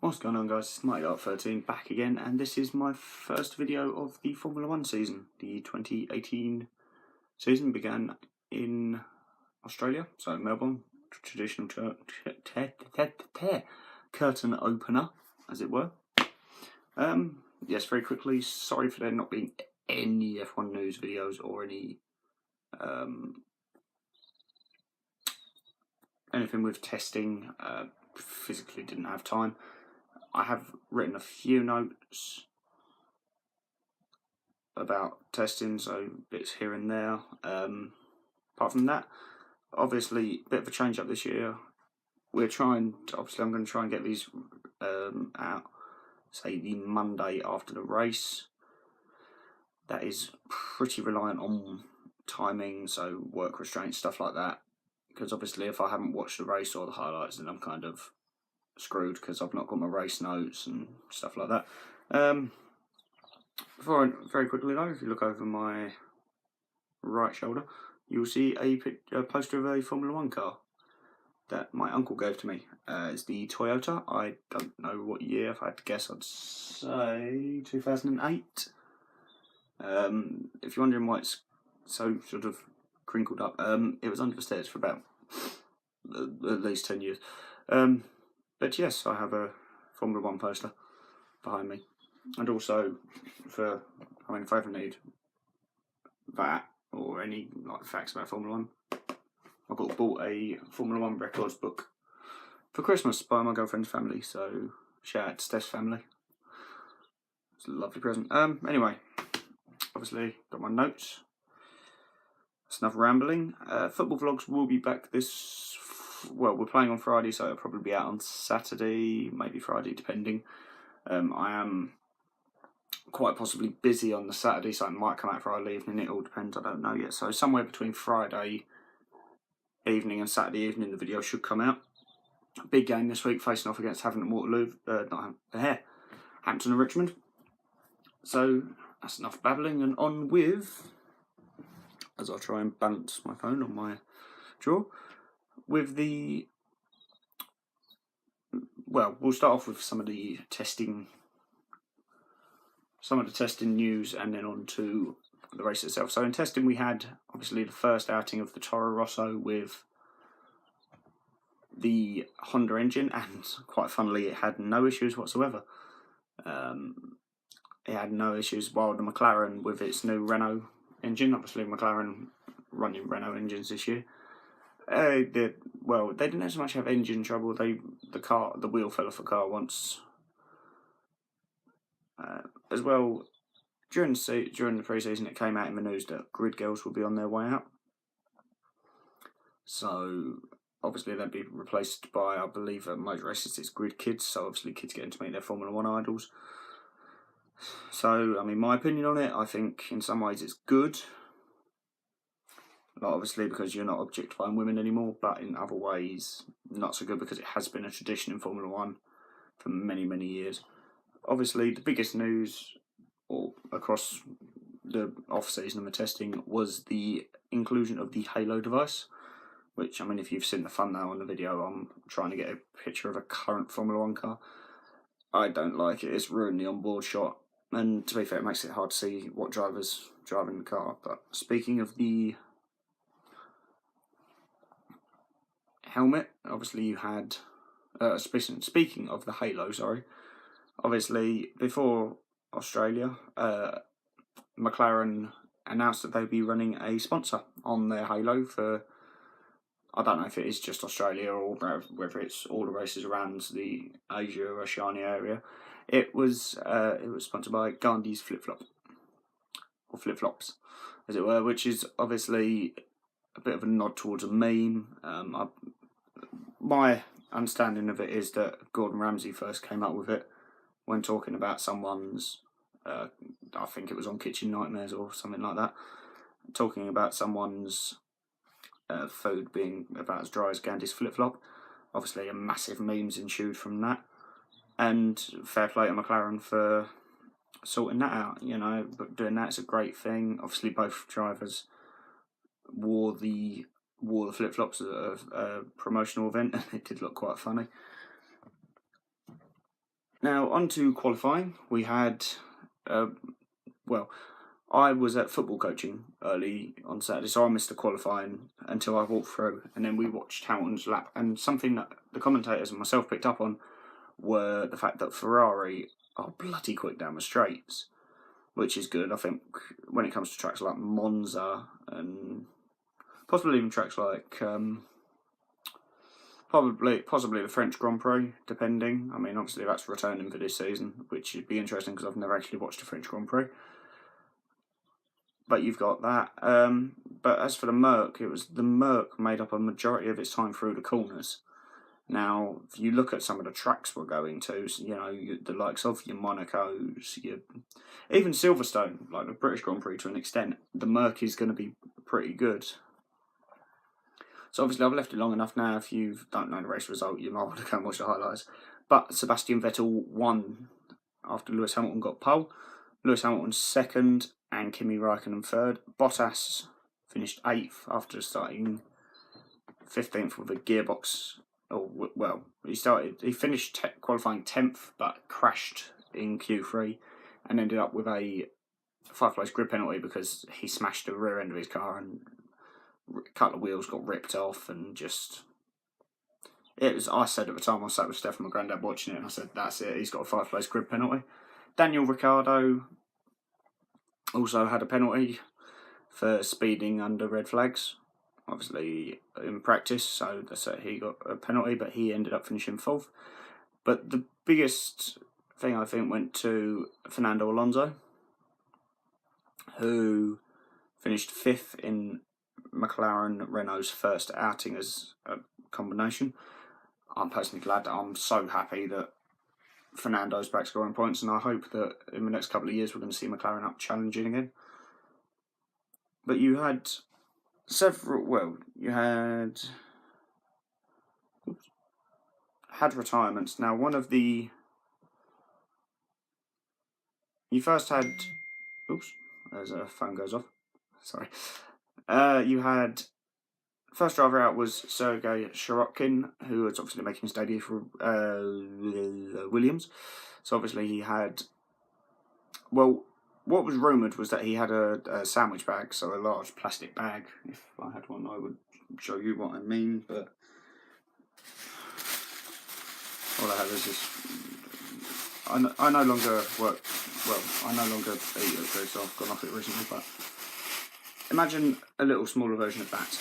What's going on, guys? It's TMD13 back again, and this is my first video of the Formula 1 season. The 2018 season began in Australia, so Melbourne, traditional curtain opener, as it were. Yes, very quickly, sorry for there not being any F1 news videos or any anything with testing. Physically didn't have time. I have written a few notes about testing, so bits here and there. Apart from that, obviously, a bit of a change up this year. I'm going to try and get these out, say, the Monday after the race. That is pretty reliant on timing, so work restraints, stuff like that. Because obviously, if I haven't watched the race or the highlights, then I'm kind of screwed because I've not got my race notes and stuff like that. Very quickly though, if you look over my right shoulder, you'll see a poster of a Formula 1 car that my uncle gave to me. It's the Toyota. I don't know what year. If I had to guess, I'd say 2008. If you're wondering why it's so sort of crinkled up, it was under the stairs for about at least 10 years. But yes, I have a Formula 1 poster behind me. And also, if I ever need that or any facts about Formula 1, I bought a Formula 1 records book for Christmas by my girlfriend's family, so shout out to Steph's family. It's a lovely present. Anyway, obviously, got my notes. That's enough rambling. Football vlogs will be back we're playing on Friday, so it'll probably be out on Saturday, maybe Friday, depending. I am quite possibly busy on the Saturday, so it might come out Friday evening. It all depends, I don't know yet. So somewhere between Friday evening and Saturday evening, the video should come out. Big game this week, facing off against Hampton and Richmond. So that's enough babbling, and on with, as I try and balance my phone on my drawer, with we'll start off with some of the testing news, and then on to the race itself. So in testing, we had obviously the first outing of the Toro Rosso with the Honda engine, and quite funnily, it had no issues whatsoever. It had no issues, while the McLaren with its new Renault engine, obviously McLaren running Renault engines this year, they didn't so much have engine trouble. The wheel fell off the car once. As well, during the pre-season, it came out in the news that grid girls will be on their way out. So obviously they'd be replaced by, I believe, at most races it's grid kids. So obviously kids getting to meet their Formula 1 idols. So, I mean, my opinion on it, I think in some ways it's good. Obviously, because you're not objectifying women anymore, but in other ways, not so good, because it has been a tradition in Formula 1 for many, many years. Obviously, the biggest news across the off-season and the testing was the inclusion of the Halo device, which, I mean, if you've seen the thumbnail on the video, I'm trying to get a picture of a current Formula 1 car. I don't like it. It's ruined the onboard shot, and to be fair, it makes it hard to see what driver's driving the car. But speaking of the helmet, obviously you had, speaking of the Halo, obviously before Australia, McLaren announced that they'd be running a sponsor on their Halo for, I don't know if it is just Australia or whether it's all the races around the Asia or Oceania area. It was sponsored by Gandhi's flip-flops, as it were, which is obviously a bit of a nod towards a meme. My understanding of it is that Gordon Ramsay first came up with it when talking about someone's, I think it was on Kitchen Nightmares or something like that, talking about someone's food being about as dry as Gandhi's flip-flop. Obviously a massive memes ensued from that, and fair play to McLaren for sorting that out, but doing that's a great thing. Obviously both drivers wore the flip-flops at a promotional event, and it did look quite funny. Now, on to qualifying. We had, well, I was at football coaching early on Saturday, so I missed the qualifying until I walked through, and then we watched Hamilton's lap. And something that the commentators and myself picked up on were the fact that Ferrari are bloody quick down the straights, which is good. I think when it comes to tracks like Monza and possibly even tracks like possibly the French Grand Prix, depending. I mean, obviously that's returning for this season, which would be interesting because I've never actually watched a French Grand Prix. But you've got that. But as for the Merc, it was the Merc made up a majority of its time through the corners. Now, if you look at some of the tracks we're going to, you know, the likes of your Monacos, even Silverstone, like the British Grand Prix to an extent, the Merc is going to be pretty good. So obviously I've left it long enough now. If you don't know the race result, you might want to go and watch the highlights. But Sebastian Vettel won after Lewis Hamilton got pole. Lewis Hamilton second and Kimi Raikkonen third. Bottas finished 8th after starting 15th with a gearbox. Oh, well, he finished qualifying 10th but crashed in Q3 and ended up with a 5th-place grid penalty because he smashed the rear end of his car and a couple of wheels got ripped off and just... I said at the time, I sat with Steph and my granddad watching it, and I said, that's it, he's got a 5th-place grid penalty. Daniel Ricciardo also had a penalty for speeding under red flags, obviously in practice, so that's it, he got a penalty, but he ended up finishing 4th. But the biggest thing I think went to Fernando Alonso, who finished 5th in McLaren Renault's first outing as a combination. I'm personally glad that I'm so happy that Fernando's back scoring points, and I hope that in the next couple of years we're going to see McLaren up challenging again. But you had had retirements. Now, one of the... You first had... Oops, there's a phone goes off. Sorry. You had... First driver out was Sergei Sirotkin, who was obviously making his debut for Williams. So obviously he had... Well, what was rumoured was that he had a sandwich bag, so a large plastic bag. If I had one, I would show you what I mean, but... All I have is this... I no longer work... Well, I no longer eat at food, so I've gone off it recently, but... Imagine a little smaller version of that.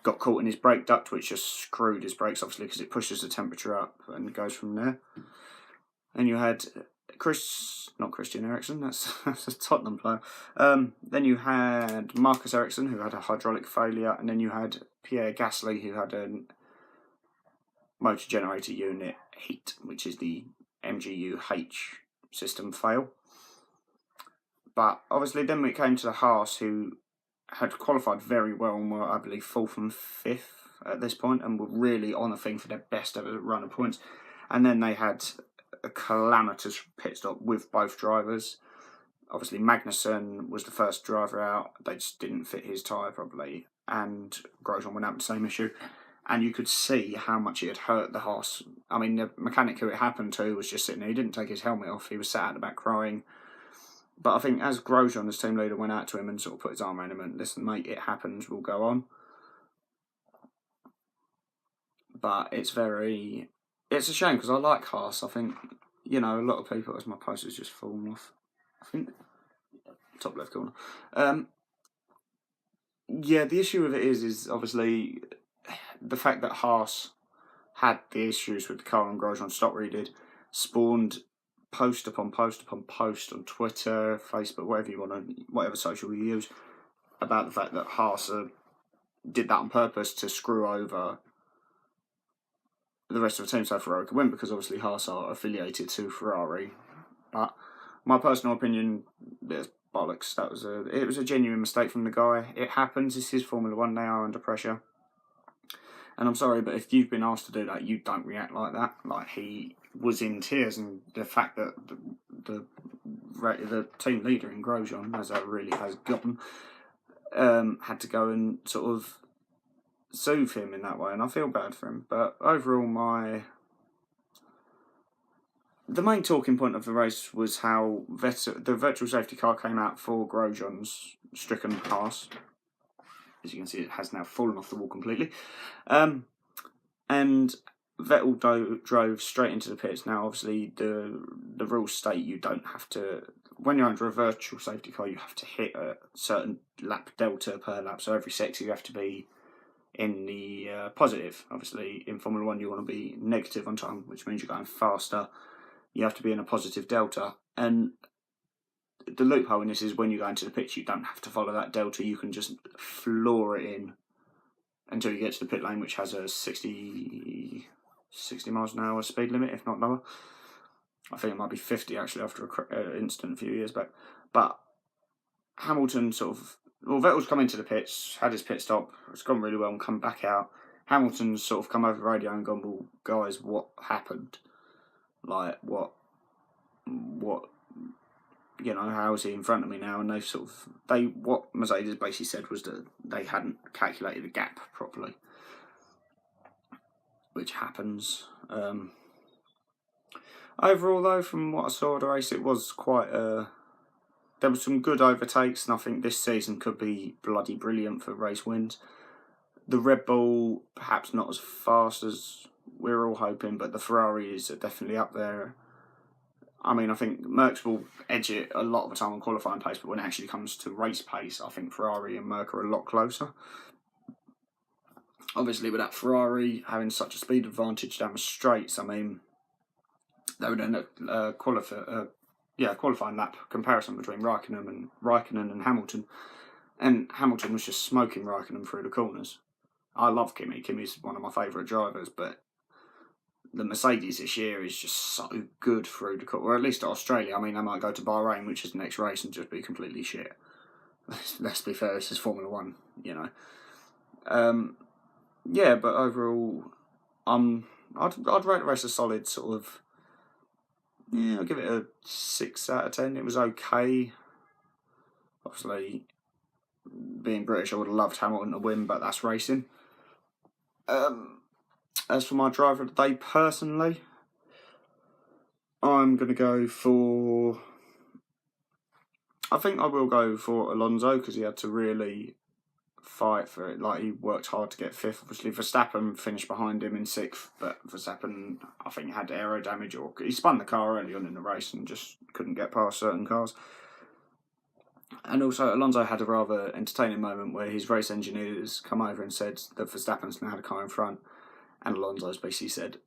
Got caught in his brake duct, which just screwed his brakes, obviously, because it pushes the temperature up and goes from there. And you had not Christian Eriksen, that's a Tottenham player. Then you had Marcus Ericsson, who had a hydraulic failure, and then you had Pierre Gasly, who had a motor generator unit heat, which is the MGU-H system fail. But obviously then we came to the Haas, who had qualified very well and were, I believe, 4th and 5th at this point, and were really on a thing for their best ever run of points. And then they had a calamitous pit stop with both drivers. Obviously, Magnussen was the first driver out. They just didn't fit his tyre properly, and Grosjean went out with the same issue. And you could see how much it had hurt the Haas. I mean, the mechanic who it happened to was just sitting there. He didn't take his helmet off. He was sat at the back crying. But I think as Grosjean, as team leader, went out to him and sort of put his arm around him and, listen, mate, it happens, we'll go on. But it's a shame because I like Haas. I think, you know, a lot of people, as my poster's just fallen off, I think, top left corner. Yeah, the issue with it is obviously the fact that Haas had the issues with the car and Grosjean stopped where he did, spawned post upon post upon post on Twitter, Facebook, whatever social you use, about the fact that Haas did that on purpose to screw over the rest of the team so Ferrari could win, because obviously Haas are affiliated to Ferrari. But my personal opinion, there's bollocks. It was a genuine mistake from the guy. It happens. This is Formula One. They are under pressure. And I'm sorry, but if you've been asked to do that, you don't react like that. Like, he was in tears, and the fact that the team leader in Grosjean, as that really has gotten, had to go and sort of soothe him in that way, and I feel bad for him. But overall, the main talking point of the race was how the virtual safety car came out for Grosjean's stricken pass. As you can see, it has now fallen off the wall completely. And Vettel drove straight into the pits. Now, obviously, the rules state you don't have to, when you're under a virtual safety car, you have to hit a certain lap delta per lap. So every sector you have to be in the positive. Obviously, in Formula 1, you want to be negative on time, which means you're going faster. You have to be in a positive delta. And the loophole in this is when you go into the pits, you don't have to follow that delta. You can just floor it in until you get to the pit lane, which has a 60 miles an hour speed limit, if not lower. I think it might be 50 actually after an incident a few years back. But Hamilton Vettel's come into the pits, had his pit stop, it's gone really well and come back out. Hamilton's sort of come over the radio and gone, well, guys, what happened? Like, what, you know, how is he in front of me now? And what Mercedes basically said was that they hadn't calculated the gap properly, which happens. Overall, though, from what I saw of the race, it was quite there were some good overtakes, and I think this season could be bloody brilliant for race wins. The Red Bull, perhaps not as fast as we're all hoping, but the Ferrari is definitely up there. I mean, I think Mercs will edge it a lot of the time on qualifying pace, but when it actually comes to race pace, I think Ferrari and Merc are a lot closer. Obviously, with that Ferrari having such a speed advantage down the straights, I mean, they would end up qualifying lap comparison between Raikkonen and Hamilton. And Hamilton was just smoking Raikkonen through the corners. I love Kimi. Kimi's one of my favourite drivers, but the Mercedes this year is just so good through the corner, or at least at Australia. I mean, they might go to Bahrain, which is the next race, and just be completely shit. Let's be fair, this is Formula 1, you know. Yeah, but overall, I'd rate the race a solid sort of, I'll give it a 6 out of 10. It was okay. Obviously, being British, I would have loved Hamilton to win, but that's racing. As for my driver of the day, personally, I'm going to go for... I think I will go for Alonso, because he had to really fight for it. Like, he worked hard to get 5th. Obviously, Verstappen finished behind him in 6th, but Verstappen, I think, had aero damage, or he spun the car early on in the race and just couldn't get past certain cars. And also, Alonso had a rather entertaining moment where his race engineers come over and said that Verstappen's now had a car in front, and Alonso's basically said,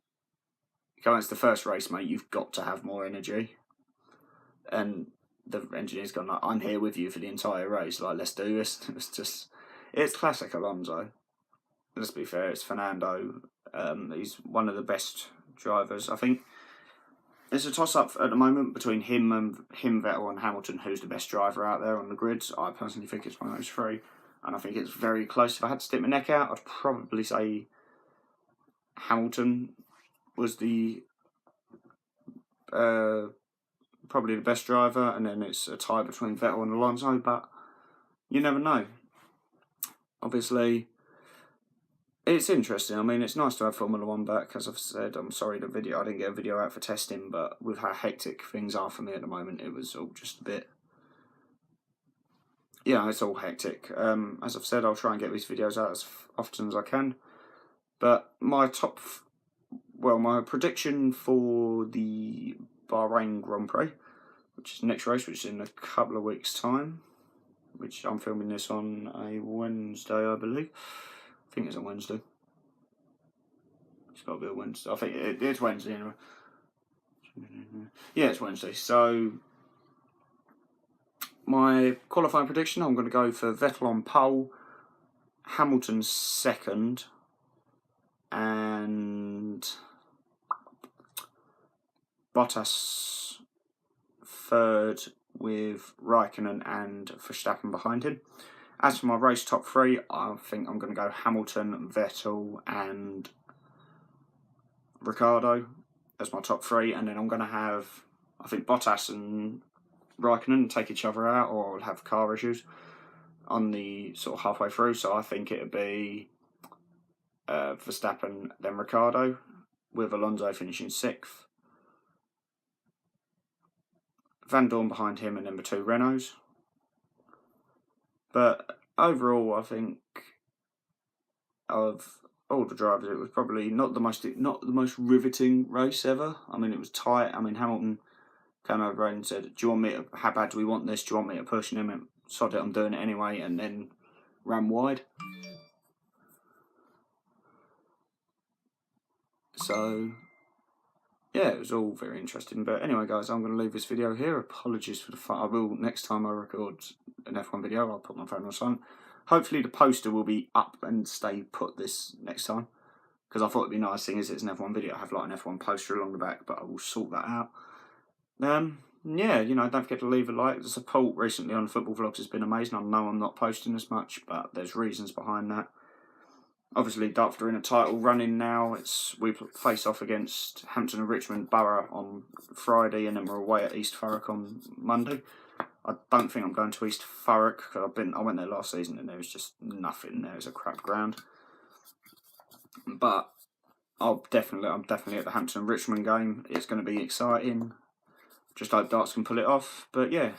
going into the first race, mate, you've got to have more energy. And the engineer's gone, like, I'm here with you for the entire race, like, let's do this. It's classic Alonso. Let's be fair, it's Fernando. He's one of the best drivers. I think there's a toss-up at the moment between him, Vettel and Hamilton, who's the best driver out there on the grids. I personally think it's one of those three, and I think it's very close. If I had to stick my neck out, I'd probably say Hamilton was probably the best driver, and then it's a tie between Vettel and Alonso, but you never know. Obviously, it's interesting. I mean, it's nice to have Formula 1 back. As I've said, I'm sorry I didn't get a video out for testing, but with how hectic things are for me at the moment, it was all just a bit... Yeah, it's all hectic. As I've said, I'll try and get these videos out as often as I can. But my prediction for the Bahrain Grand Prix, which is the next race, which is in a couple of weeks' time, which I'm filming this on a Wednesday, I believe. I think it's a Wednesday. It's got to be a Wednesday. I think it's Wednesday anyway. Yeah, it's Wednesday. So, my qualifying prediction, I'm going to go for Vettel on pole, Hamilton second, and Bottas third, with Raikkonen and Verstappen behind him. As for my race top 3, I think I'm going to go Hamilton, Vettel and Ricciardo as my top 3, and then I'm going to have, I think, Bottas and Raikkonen take each other out or have car issues on the sort of halfway through, so I think it would be Verstappen then Ricciardo, with Alonso finishing 6th. Van Dorn behind him, and number 2 Renaults. But overall, I think of all the drivers, it was probably not the most riveting race ever. I mean, it was tight. I mean, Hamilton came over and said, "Do you want me to? How bad do we want this? Do you want me to push him?" And sod it, I'm doing it anyway, and then ran wide. So yeah, it was all very interesting. But anyway, guys, I'm going to leave this video here. Apologies for the I will, next time I record an F1 video, I'll put my phone on silent. Hopefully the poster will be up and stay put this next time, because I thought it'd be nice, seeing as it's an F1 video, I have like an F1 poster along the back, but I will sort that out. Yeah, you know, don't forget to leave a like. The support recently on football vlogs has been amazing. I know I'm not posting as much, but there's reasons behind that. Obviously, Dartford are in a title running now. We face off against Hampton and Richmond Borough on Friday, and then we're away at East Thurrock on Monday. I don't think I'm going to East Thurrock, because I went there last season and there was just nothing there. It's a crap ground. But I'm definitely at the Hampton and Richmond game. It's going to be exciting. Just hope Darts can pull it off. But yeah,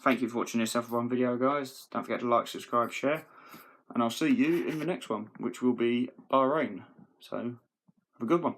thank you for watching this F1 video, guys. Don't forget to like, subscribe, share. And I'll see you in the next one, which will be Bahrain. So, have a good one.